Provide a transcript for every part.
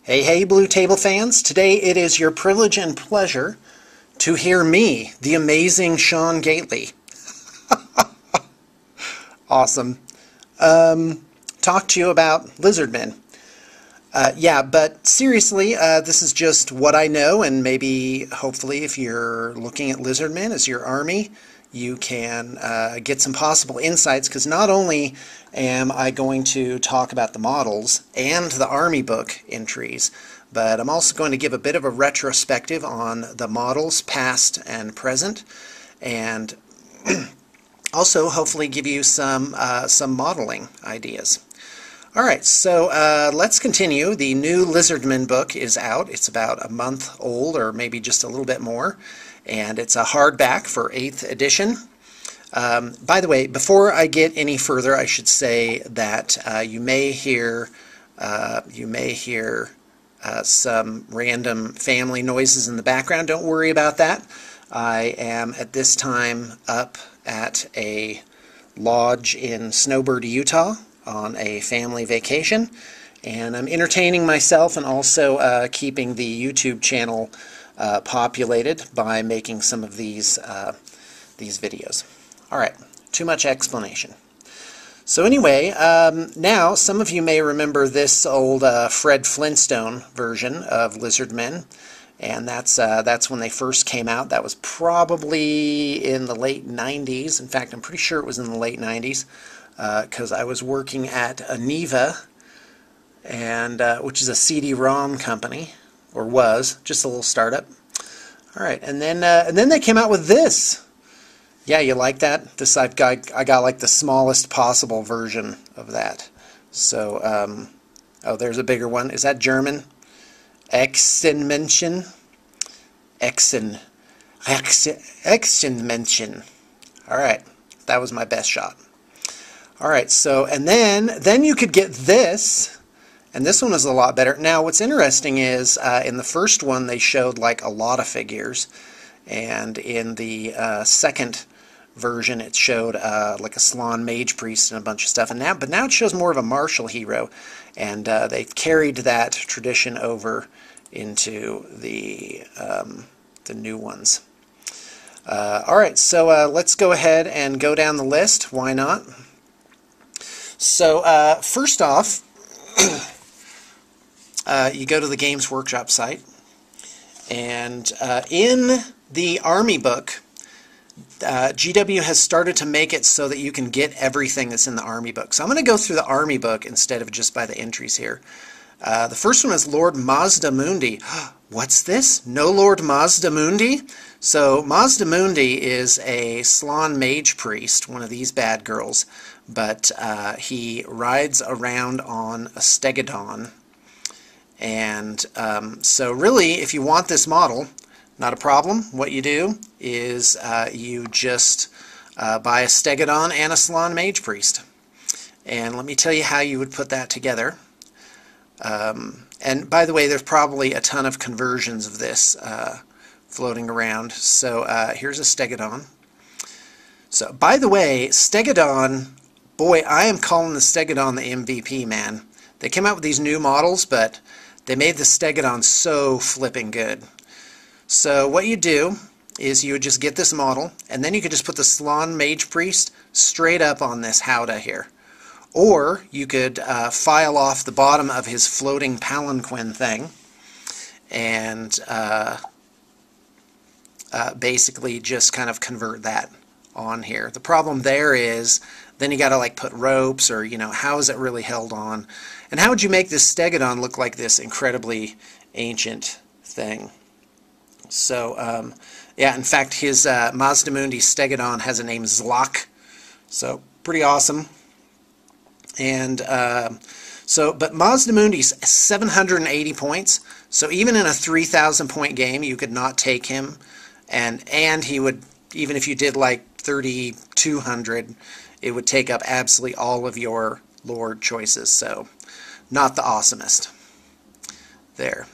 Hey, hey, Blue Table fans. Today it is your privilege and pleasure to hear me, the amazing Sean Gately. Awesome. Talk to you about Lizardmen. Yeah, but seriously, this is just what I know, and maybe, hopefully, if you're looking at Lizardmen as your army, you can get some possible insights, because not only am I going to talk about the models and the army book entries, but I'm also going to give a bit of a retrospective on the models, past and present, and also hopefully give you some modeling ideas. Alright, so let's continue. The new Lizardmen book is out. It's about a month old, or maybe just a little bit more, and it's a hardback for 8th edition. By the way, before I get any further, I should say that you may hear some random family noises in the background. Don't worry about that. I am at this time up at a lodge in Snowbird, Utah, on a family vacation, and I'm entertaining myself and also keeping the YouTube channel populated by making some of these videos. Alright, too much explanation. So anyway, now some of you may remember this old Fred Flintstone version of Lizardmen, and that's when they first came out. That was probably in the late 90s. In fact, I'm pretty sure it was in the late 90s. Because I was working at Aniva, and which is a CD-ROM company, or was, just a little startup. All right, and then they came out with this. Yeah, you like that? This I got like the smallest possible version of that. So, oh, there's a bigger one. Is that German? Exenmenschen. Exenmenschen. All right, that was my best shot. Alright, so, and then you could get this, and this one is a lot better. Now, what's interesting is, in the first one, they showed, like, a lot of figures, and in the second version, it showed, like, a Slann Mage-Priest and a bunch of stuff, but now it shows more of a martial hero, and they've carried that tradition over into the new ones. Alright, so let's go ahead and go down the list. Why not? So, first off, you go to the Games Workshop site, and in the Army book, GW has started to make it so that you can get everything that's in the Army book. So I'm going to go through the Army book instead of just by the entries here. The first one is Lord Mazdamundi. What's this? No Lord Mazdamundi? So Mazdamundi is a Slann Mage-Priest, one of these bad girls, but he rides around on a Stegodon. And so really, if you want this model, not a problem. What you do is you just buy a Stegodon and a Slann Mage-Priest. And let me tell you how you would put that together. And by the way, there's probably a ton of conversions of this floating around. So here's a Stegodon. So, by the way, Stegodon, boy, I am calling the Stegodon the MVP, man. They came out with these new models, but they made the Stegodon so flipping good. So what you do is you would just get this model, and then you could just put the Slann Mage-Priest straight up on this Howdah here. Or you could file off the bottom of his floating palanquin thing and basically just kind of convert that on here. The problem there is then you got to like put ropes, or how is it really held on? And how would you make this Stegodon look like this incredibly ancient thing? So yeah, in fact, his Mazdamundi Stegodon has a name Zlok, so pretty awesome. And but Mazdamundi's 780 points, so even in a 3,000 point game, you could not take him, and he would, even if you did like 3,200, it would take up absolutely all of your Lord choices, so not the awesomest. There.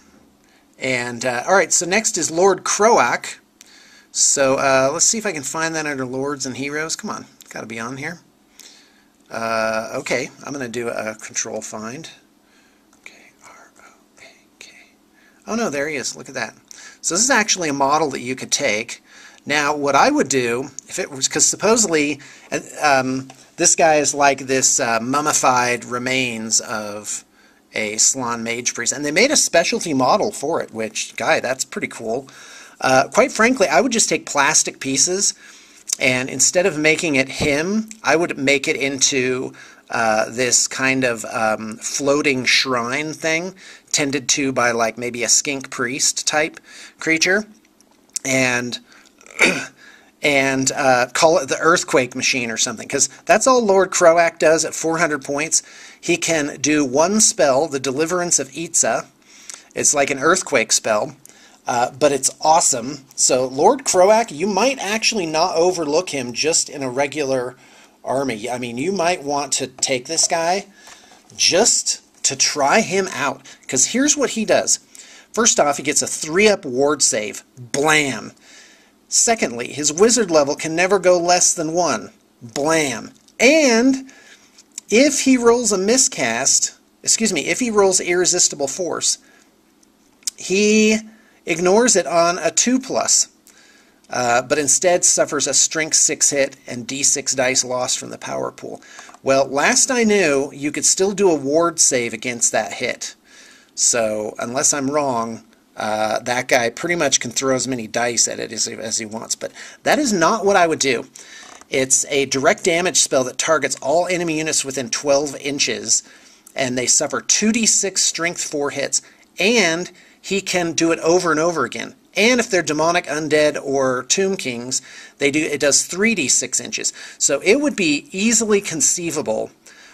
And, alright, so next is Lord Kroak. So, let's see if I can find that under Lords and Heroes. Come on, it's got to be on here. Okay, I'm going to do a control find. K-R-O-A-K. Oh no, there he is. Look at that. So this is actually a model that you could take. Now, what I would do, if it was, because supposedly this guy is like this mummified remains of a Slann Mage-Priest, and they made a specialty model for it, which, guy, that's pretty cool. Quite frankly, I would just take plastic pieces, and instead of making it him, I would make it into this kind of floating shrine thing, tended to by like maybe a skink priest type creature, and call it the earthquake machine or something, because that's all Lord Kroak does at 400 points. He can do one spell, the Deliverance of Itza. It's like an earthquake spell, but it's awesome. So Lord Kroak, you might actually not overlook him just in a regular army. I mean, you might want to take this guy just to try him out, because here's what he does. First off, he gets a 3-up ward save. Blam! Secondly, his wizard level can never go less than 1. Blam! And if he rolls a miscast, if he rolls Irresistible Force, he ignores it on a 2+, but instead suffers a Strength 6 hit and D6 dice lost from the power pool. Well, last I knew, you could still do a ward save against that hit. So, unless I'm wrong, that guy pretty much can throw as many dice at it as he wants. But that is not what I would do. It's a direct damage spell that targets all enemy units within 12 inches, and they suffer 2d6 strength 4 hits, and he can do it over and over again. And if they're demonic, undead, or tomb kings, it does 3d6 inches. So it would be easily conceivable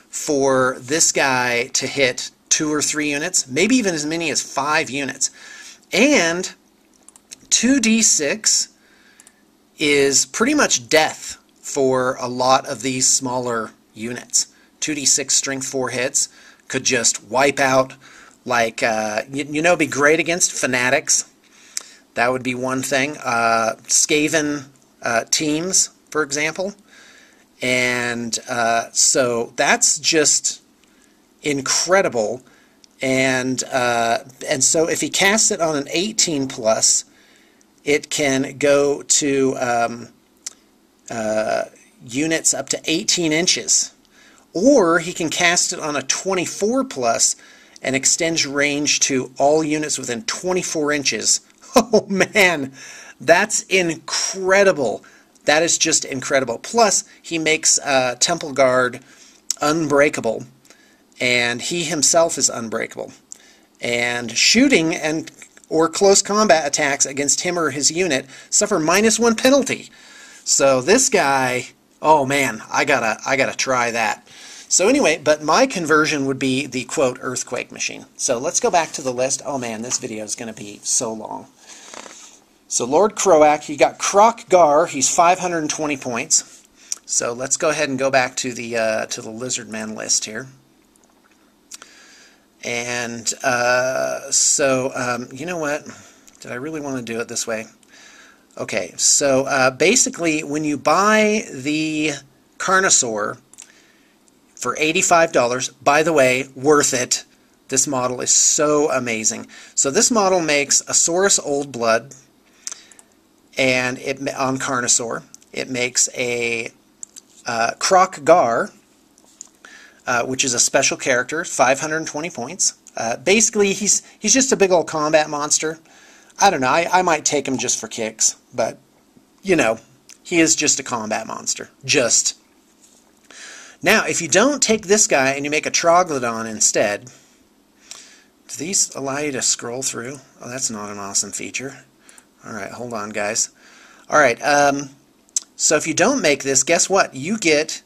for this guy to hit 2 or 3 units, maybe even as many as 5 units. And 2d6 is pretty much death for a lot of these smaller units. 2d6 strength 4 hits could just wipe out, like, be great against fanatics. That would be one thing. Skaven teams, for example. And so that's just incredible. And so if he casts it on an 18+, it can go to units up to 18 inches. Or he can cast it on a 24+ and extends range to all units within 24 inches. Oh man, that's incredible. That is just incredible. Plus, he makes Temple Guard unbreakable, and he himself is unbreakable. And shooting or close combat attacks against him or his unit suffer -1 penalty. So this guy, oh man, I gotta try that. So anyway, but my conversion would be the, quote, earthquake machine. So let's go back to the list. Oh man, this video is going to be so long. So Lord Kroak, you got Kroq-Gar, he's 520 points. So let's go ahead and go back to the Lizardmen list here. And you know what? Did I really want to do it this way? Okay, so basically when you buy the Carnosaur for $85, by the way, worth it. This model is so amazing. So this model makes a Saurus Old Blood, and on Carnosaur. It makes a Kroq-Gar, which is a special character, 520 points. Basically, he's just a big old combat monster. I don't know, I might take him just for kicks, but, you know, he is just a combat monster. Just. Now, if you don't take this guy and you make a Troglodon instead, do these allow you to scroll through? Oh, that's not an awesome feature. Alright, hold on, guys. Alright, so if you don't make this, guess what? You get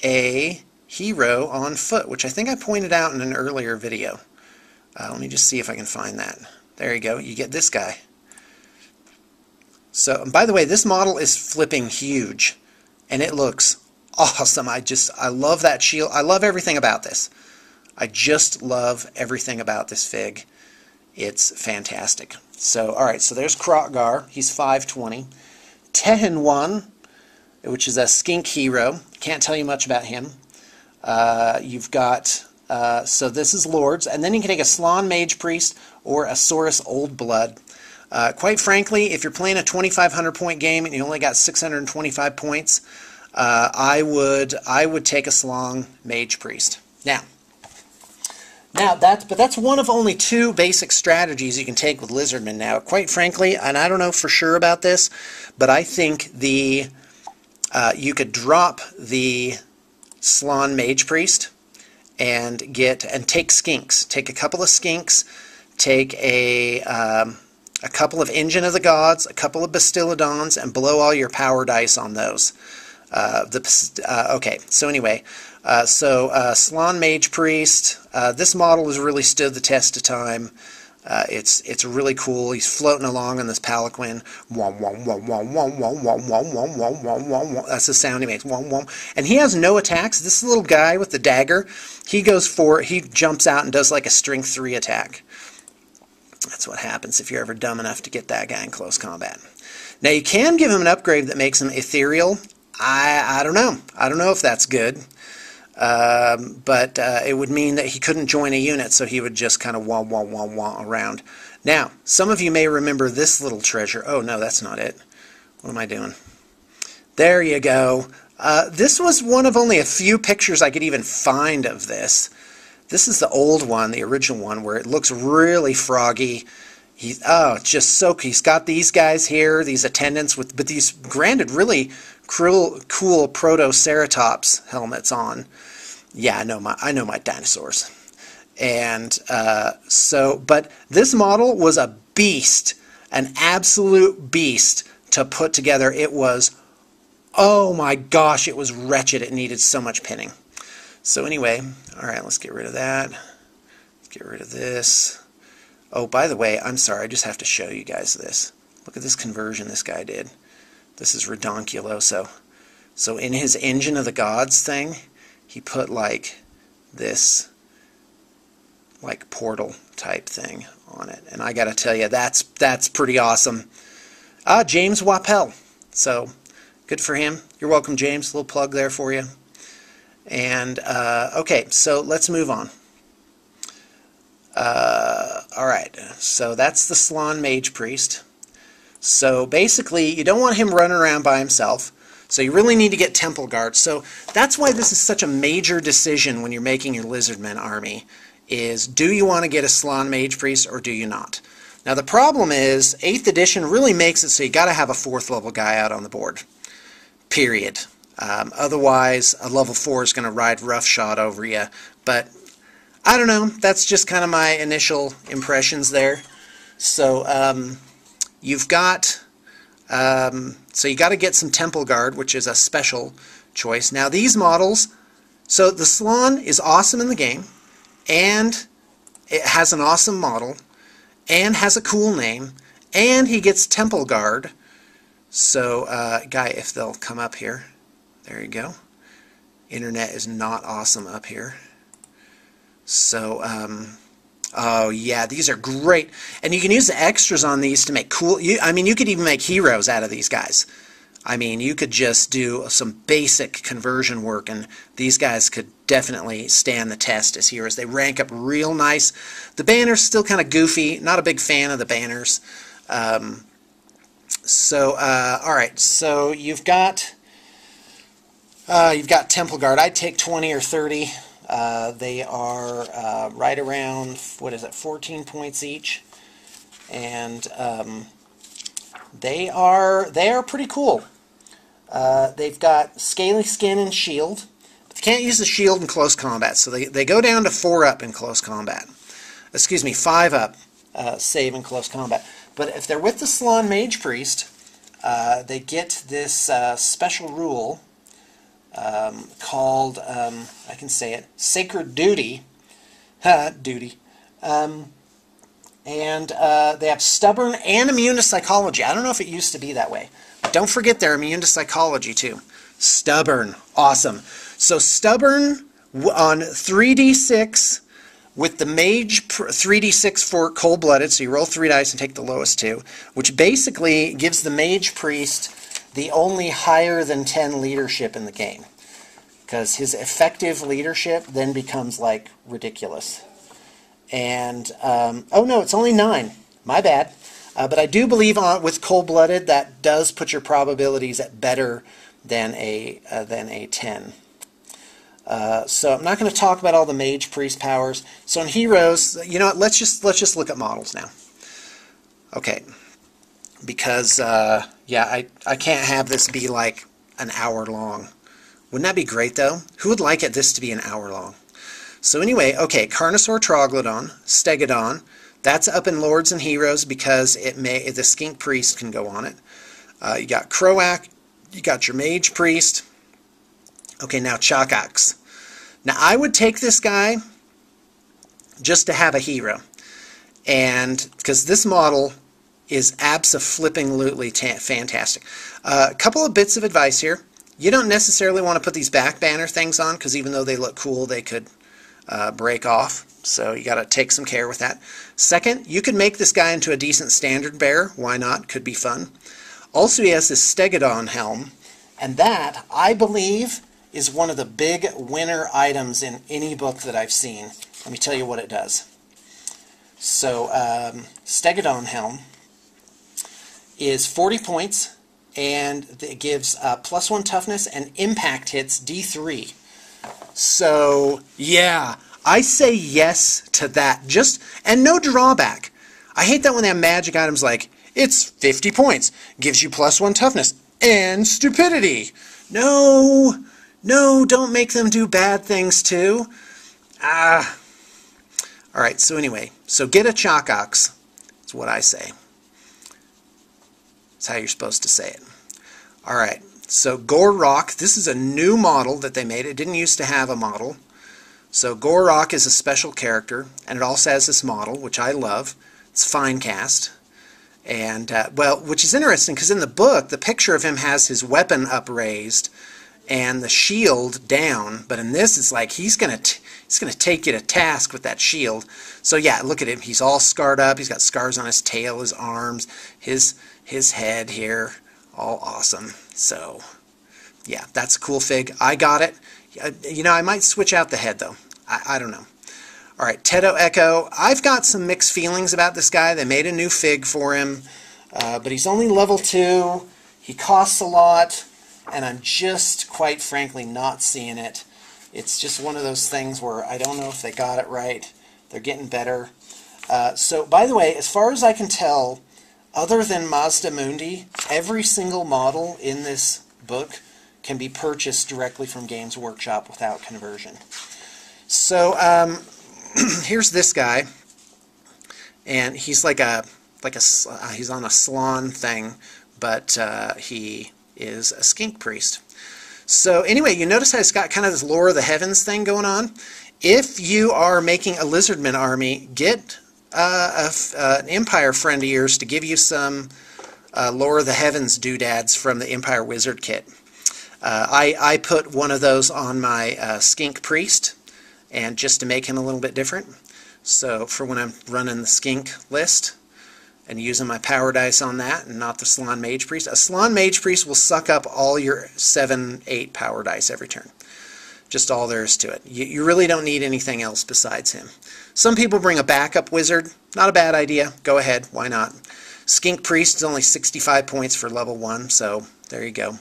a hero on foot, which I think I pointed out in an earlier video. Let me just see if I can find that. There you go. You get this guy. So, and by the way, this model is flipping huge, and it looks awesome. I love that shield. I love everything about this. I just love everything about this fig. It's fantastic. So, alright, so there's Kroq-Gar. He's 520. Tehenwan, which is a skink hero. Can't tell you much about him. You've got So this is Lords, and then you can take a Slann Mage-Priest or a Saurus Old Blood. Quite frankly, if you're playing a 2,500 point game and you only got 625 points, I would take a Slann Mage-Priest. Now that's one of only 2 basic strategies you can take with Lizardmen. Now, quite frankly, and I don't know for sure about this, but I think you could drop the Slann Mage-Priest and take Skinks. Take a couple of Skinks. Take a couple of Engine of the Gods, a couple of Bastiladons, and blow all your power dice on those. Okay, so anyway, Slann Mage-Priest. This has really stood the test of time. It's really cool. He's floating along on this palanquin. That's the sound he makes. And he has no attacks. This little guy with the dagger, he jumps out and does like a strength 3 attack. That's what happens if you're ever dumb enough to get that guy in close combat. Now you can give him an upgrade that makes him ethereal. I don't know. I don't know if that's good. But it would mean that he couldn't join a unit, so he would just kind of wah around. Now, some of you may remember this little treasure. Oh, no, that's not it. What am I doing? There you go. This was one of only a few pictures I could even find of this. This is the old one, the original one, where it looks really froggy. He's got these guys here, these attendants, but these granted really cool Protoceratops helmets on. Yeah, I know my dinosaurs. And but this model was a beast, an absolute beast to put together. It was, oh my gosh, it was wretched. It needed so much pinning. So anyway, all right, let's get rid of that. Let's get rid of this. Oh, by the way, I'm sorry, I just have to show you guys this. Look at this conversion this guy did. This is redonkuloso. So in his Engine of the Gods thing, he put like this like portal type thing on it. And I gotta tell you, that's pretty awesome. James Wappel. So good for him. You're welcome, James. A little plug there for you. And okay, so let's move on. Alright, so that's the Slann Mage-Priest. So basically, you don't want him running around by himself. So you really need to get Temple Guard. So that's why this is such a major decision when you're making your Lizardmen army, is do you want to get a Slann Mage-Priest or do you not? Now the problem is, 8th edition really makes it so you got to have a 4th level guy out on the board. Period. Otherwise, a level 4 is going to ride roughshod over you. But I don't know. That's just kind of my initial impressions there. So you've got you got to get some Temple Guard, which is a special choice. Now these models, so the Slann is awesome in the game, and it has an awesome model, and has a cool name, and he gets Temple Guard. So guy, if they'll come up here, there you go. Internet is not awesome up here. So oh yeah, these are great, and you can use the extras on these to make cool. I mean, you could even make heroes out of these guys. I mean, you could just do some basic conversion work, and these guys could definitely stand the test as heroes. They rank up real nice. The banner's still kind of goofy. Not a big fan of the banners. All right. So you've got Temple Guard. I'd take 20 or 30. They are right around, what is it, 14 points each, and they are pretty cool. They've got Scaly Skin and Shield, but they can't use the Shield in close combat, so they go down to 4 up in close combat. Excuse me, 5 up save in close combat. But if they're with the Slann Mage-Priest, they get this special rule called, I can say it, Sacred Duty. Duty. And they have Stubborn and Immune to Psychology. I don't know if it used to be that way. But don't forget they're immune to Psychology too. Stubborn. Awesome. So Stubborn on 3d6 with the Mage 3d6 for Cold-Blooded, so you roll 3 dice and take the lowest 2, which basically gives the Mage-Priest the only higher than 10 leadership in the game. because his effective leadership then becomes like ridiculous. And oh no, it's only 9. My bad. But I do believe with cold-blooded that does put your probabilities at better than a 10. So I'm not going to talk about all the Mage-Priest powers. So in heroes, you know what? Let's just look at models now. Okay, because yeah, I can't have this be like an hour long. Wouldn't that be great though? Who would like this to be an hour long? So anyway, okay, Carnosaur Troglodon, Stegodon. That's up in Lords and Heroes because the Skink Priest can go on it. You got Kroak, you got your Mage-Priest. Okay, now Chakax. Now I would take this guy just to have a hero, and because this model is abso-flipping-lutely fantastic. A couple of bits of advice here. You don't necessarily want to put these back banner things on because even though they look cool, they could break off. So you got to take some care with that. Second, you could make this guy into a decent standard bearer. Why not? Could be fun. Also, he has this Stegodon helm, and that, I believe, is one of the big winner items in any book that I've seen. Let me tell you what it does. So, Stegodon helm is 40 points, and it gives +1 toughness and impact hits D3. So, yeah, I say yes to that. And no drawback. I hate that when they have magic items like, it's 50 points, gives you +1 toughness, and stupidity. No, don't make them do bad things too. Alright, so anyway, so get a Chakax, is what I say. That's how you're supposed to say it. Alright, so Kroak, this is a new model that they made. It didn't used to have a model. So Kroak is a special character, and it also has this model, which I love. It's fine cast. And, well, which is interesting, because in the book, the picture of him has his weapon upraised and the shield down, but in this, it's like he's gonna take you to task with that shield. So yeah, look at him. He's all scarred up. He's got scars on his tail, his arms, his head here. All awesome. So, yeah, that's a cool fig. I got it. You know, I might switch out the head, though. I don't know. All right, Teto Echo. I've got some mixed feelings about this guy. They made a new fig for him, but he's only level 2. He costs a lot, and I'm just, quite frankly, not seeing it. It's just one of those things where I don't know if they got it right. They're getting better. So, by the way, as far as I can tell, other than Mazdamundi, every single model in this book can be purchased directly from Games Workshop without conversion. So, here's this guy, and he's he's on a Slann thing, but he is a Skink Priest. So anyway, you notice how it's got kind of this Lore of the Heavens thing going on. If you are making a Lizardmen army, get an Empire friend of yours to give you some Lore of the Heavens doodads from the Empire Wizard kit. I put one of those on my Skink Priest, and just to make him a little bit different. So for when I'm running the Skink list and using my power dice on that and not the Slann Mage-Priest. A Slann Mage-Priest will suck up all your 7, 8 power dice every turn. Just all there is to it. You really don't need anything else besides him. Some people bring a backup wizard. Not a bad idea. Go ahead. Why not? Skink Priest is only 65 points for level 1, so there you go.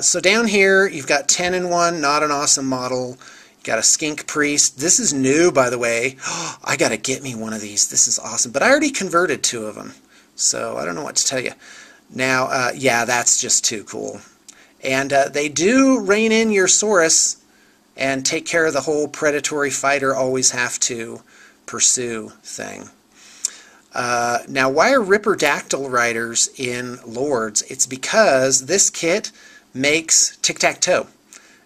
So down here, you've got 10 in 1, not an awesome model. Got a Skink Priest. This is new, by the way. I gotta get me one of these. This is awesome. But I already converted 2 of them, so I don't know what to tell you. Now, yeah, that's just too cool. And they do rein in your Saurus and take care of the whole predatory fighter always have to pursue thing. Now, why are Ripperdactyl riders in Lords? It's because this kit makes tic-tac-toe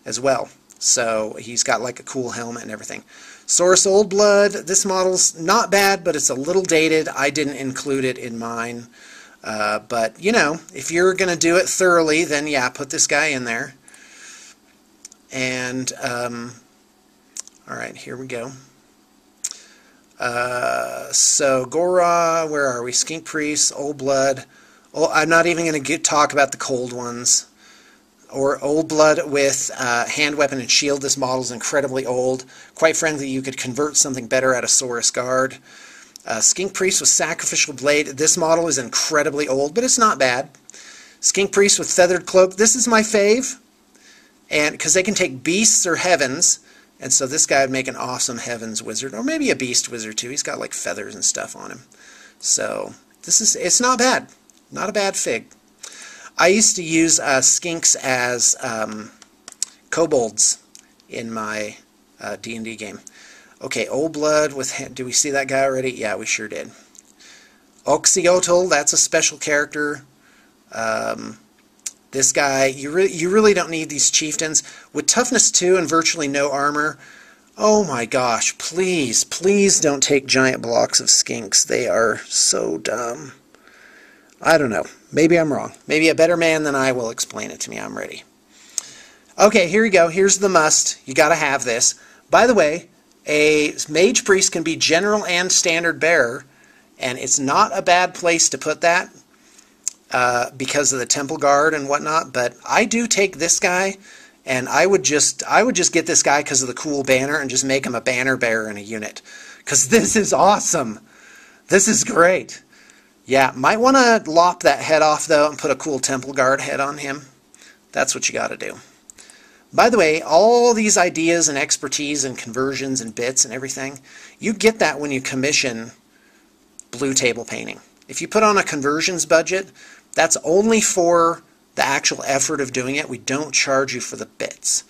as well. So he's got like a cool helmet and everything. Saurus Old Blood, this model's not bad, but it's a little dated. I didn't include it in mine. But, you know, if you're going to do it thoroughly, then yeah, put this guy in there. And, alright, here we go. So, Gora, where are we? Skink Priest, Old Blood. Oh, I'm not even going to talk about the cold ones. or Old Blood with hand weapon and shield. This model is incredibly old. Quite frankly, you could convert something better out of Saurus Guard. Skink Priest with Sacrificial Blade. This model is incredibly old, but it's not bad. Skink Priest with Feathered Cloak. This is my fave, and because they can take beasts or heavens, and so this guy would make an awesome heavens wizard, or maybe a beast wizard too. He's got like feathers and stuff on him. So it's not bad. Not a bad fig. I used to use skinks as kobolds in my D&D game. Okay, Old Blood with... Do we see that guy already? Yeah, we sure did. Oxyotl, that's a special character. This guy, you really don't need these chieftains. With toughness 2 and virtually no armor, oh my gosh, please, please don't take giant blocks of skinks. They are so dumb. I don't know. Maybe I'm wrong. Maybe a better man than I will explain it to me. I'm ready. Okay, here we go. Here's the must. You got to have this. By the way, a Mage Priest can be General and Standard Bearer, and it's not a bad place to put that because of the Temple Guard and whatnot, but I do take this guy, and I would just get this guy because of the cool banner and just make him a banner bearer in a unit, because this is awesome. This is great. Yeah, might want to lop that head off, though, and put a cool Temple Guard head on him. That's what you got to do. By the way, all these ideas and expertise and conversions and bits and everything, you get that when you commission blue table painting. If you put on a conversions budget, that's only for the actual effort of doing it. We don't charge you for the bits.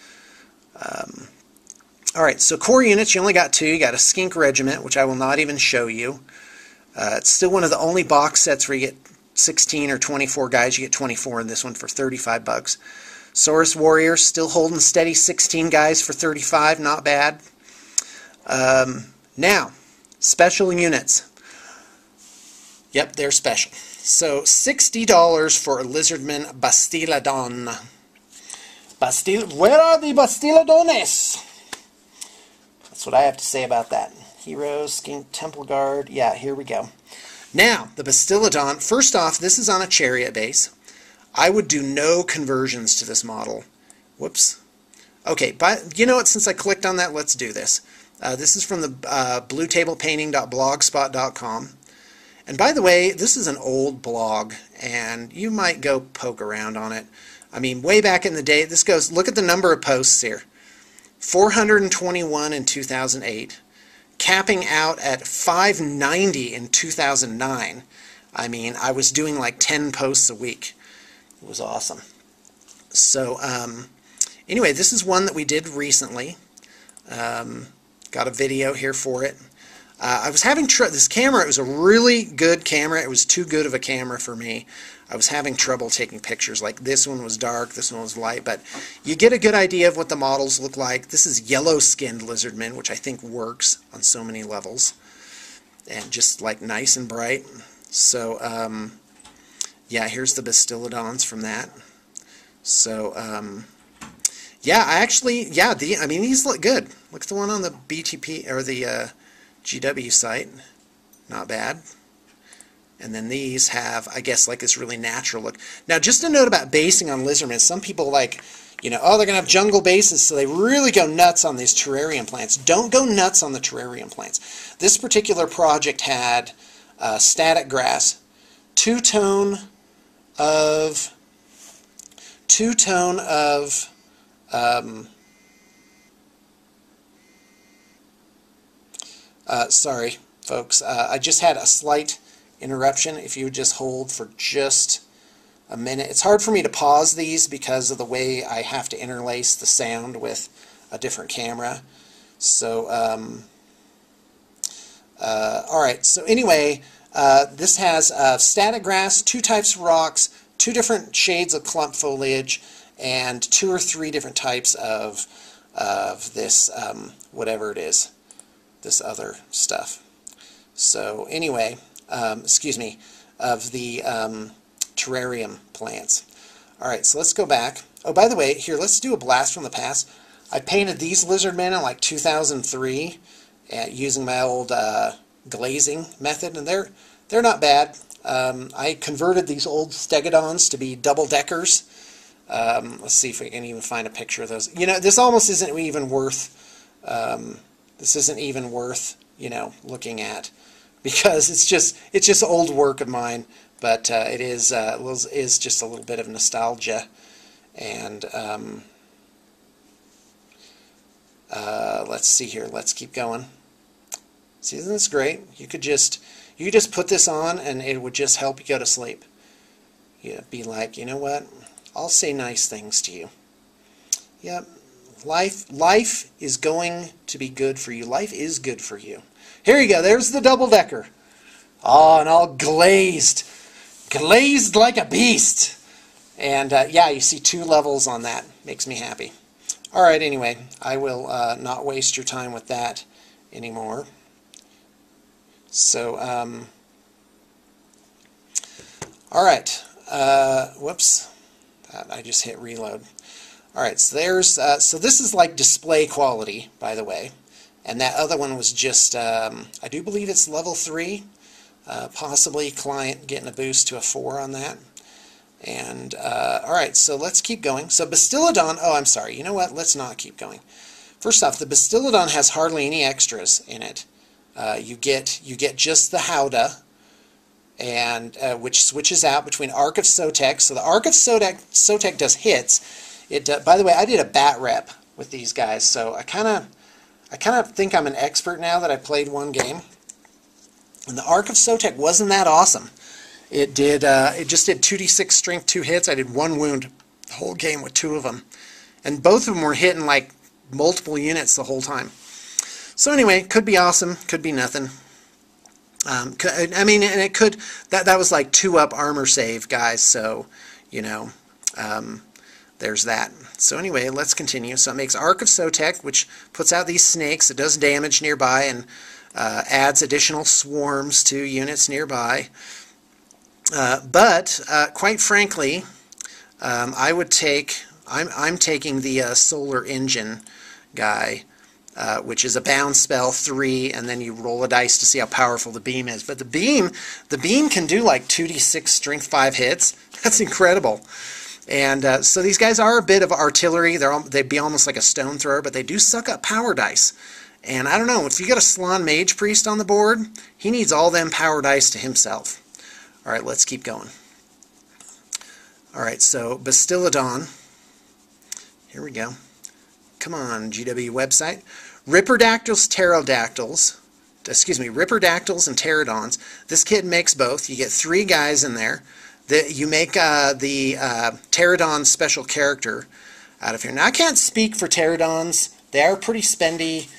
All right, so core units, you only got 2. You got a Skink Regiment, which I will not even show you. It's still one of the only box sets where you get 16 or 24 guys. You get 24 in this one for 35 bucks. Saurus Warriors, still holding steady, 16 guys for 35, not bad. Now, special units. Yep, they're special. So, $60 for a Lizardmen Bastiladon. Where are the Bastiladones? That's what I have to say about that. Heroes, Skink, Temple Guard. Yeah, here we go. Now, the Bastiladon. First off, this is on a chariot base. I would do no conversions to this model. Whoops. Okay, but you know what? Since I clicked on that, let's do this. This is from the bluetablepainting.blogspot.com. And by the way, this is an old blog, and you might go poke around on it. I mean, way back in the day, this goes, look at the number of posts here. 421 in 2008. Capping out at 590 in 2009. I mean, I was doing like 10 posts a week. It was awesome. So, anyway, this is one that we did recently. Got a video here for it. I was having this camera. It was a really good camera. It was too good of a camera for me. I was having trouble taking pictures. Like this one was dark, this one was light, but you get a good idea of what the models look like. This is yellow-skinned Lizardmen, which I think works on so many levels, and just like nice and bright. So yeah, here's the Bastiladons from that. So yeah, I mean, these look good. Look at the one on the BTP or the GW site. Not bad. And then these have, I guess, like this really natural look. Now, just a note about basing on Lizardmen. Some people like, you know, oh, they're going to have jungle bases, so they really go nuts on these terrarium plants. Don't go nuts on the terrarium plants. This particular project had static grass, two-tone of sorry, folks. I just had a slight interruption. If you would just hold for just a minute. It's hard for me to pause these because of the way I have to interlace the sound with a different camera. So, alright, so anyway, this has static grass, 2 types of rocks, 2 different shades of clump foliage, and 2 or 3 different types of this, whatever it is, this other stuff. So anyway, excuse me, of the terrarium plants. Alright, so let's go back. Oh, by the way, here, let's do a blast from the past. I painted these Lizardmen in like 2003 using my old glazing method, and they're not bad. I converted these old Stegodons to be double-deckers Let's see if we can even find a picture of those. You know, this almost isn't even worth, you know, looking at, because it's just old work of mine, but it is just a little bit of nostalgia. And let's see here. Let's keep going. See, isn't this great? You could just put this on, and it would just help you go to sleep. You'd be like, you know what? I'll say nice things to you. Yep. Life is going to be good for you. Life is good for you. Here you go. There's the double-decker. Oh, and all glazed like a beast. And yeah, you see 2 levels on that. Makes me happy. All right, anyway, I will not waste your time with that anymore. So, all right. Whoops. I just hit reload. All right, so there's so this is like display quality, by the way, and that other one was just I do believe it's level 3, possibly client getting a boost to a 4 on that. And all right, so let's keep going. So Bastiladon. Oh, I'm sorry. You know what? Let's not keep going. First off, the Bastiladon has hardly any extras in it. You get just the Howdah, and which switches out between Ark of Sotek. So the Ark of Sotek does hits. By the way, I did a bat rep with these guys, so I kind of think I'm an expert now that I played one game. And the Ark of Sotek wasn't that awesome. It just did 2d6 strength, 2 hits. I did 1 wound the whole game with 2 of them, and both of them were hitting like multiple units the whole time. So anyway, could be awesome, could be nothing. I mean, and it could, that was like 2-up armor save, guys, so, you know, there's that. So anyway, let's continue. So it makes Ark of Sotek, which puts out these snakes. It does damage nearby and adds additional swarms to units nearby. But quite frankly, I'm taking the Solar Engine guy, which is a bound spell 3, and then you roll a dice to see how powerful the beam is. But the beam can do like 2d6 strength 5 hits. That's incredible. And so these guys are a bit of artillery. They'd be almost like a stone thrower, but they do suck up power dice. And I don't know, if you got a Slann Mage-Priest on the board, he needs all them power dice to himself. All right, let's keep going. All right, so Bastiladon. Here we go. Come on, GW website. Ripperdactyls, Ripperdactyls and Pterodons. This kit makes both. You get 3 guys in there. You make the Pterodon special character out of here. Now, I can't speak for Pterodons. They are pretty spendy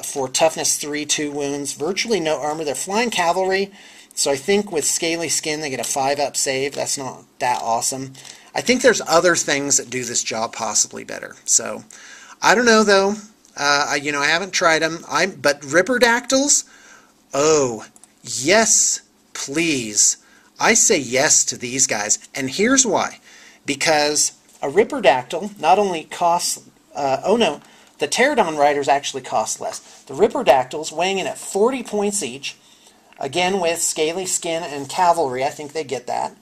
for toughness 3, 2 wounds. Virtually no armor. They're flying cavalry. So I think with Scaly Skin, they get a 5-up save. That's not that awesome. I think there's other things that do this job possibly better. So I don't know, though. I haven't tried them. But Ripperdactyls, oh, yes, please. I say yes to these guys. And here's why. Because a Ripperdactyl not only costs... oh, no. The Pterodon Riders actually cost less. The Ripperdactyls, weighing in at 40 points each, again with Scaly Skin and Cavalry, I think they get that.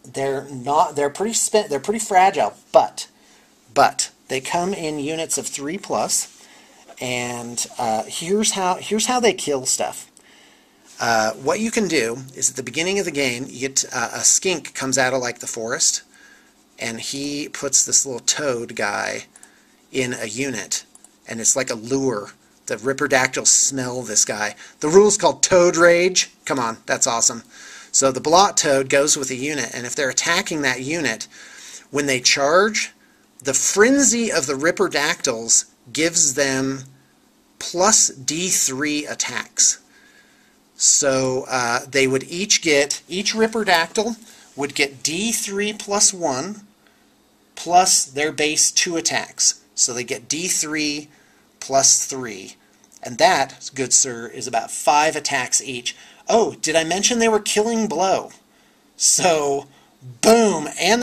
They're pretty fragile, but they come in units of 3+, and here's how they kill stuff. What you can do is at the beginning of the game, you get a skink comes out of like the forest, and he puts this little toad guy in a unit, and it's like a lure. The Ripperdactyls smell this guy. The rule's called Toad Rage. Come on, that's awesome. So the Blot Toad goes with a unit, and if they're attacking that unit, when they charge, the frenzy of the Ripperdactyls gives them plus D3 attacks. So they would each Ripperdactyl would get D3 plus 1 plus their base 2 attacks. So they get D3 plus 3. And that, good sir, is about 5 attacks each. Oh, did I mention they were killing blow? So, boom, and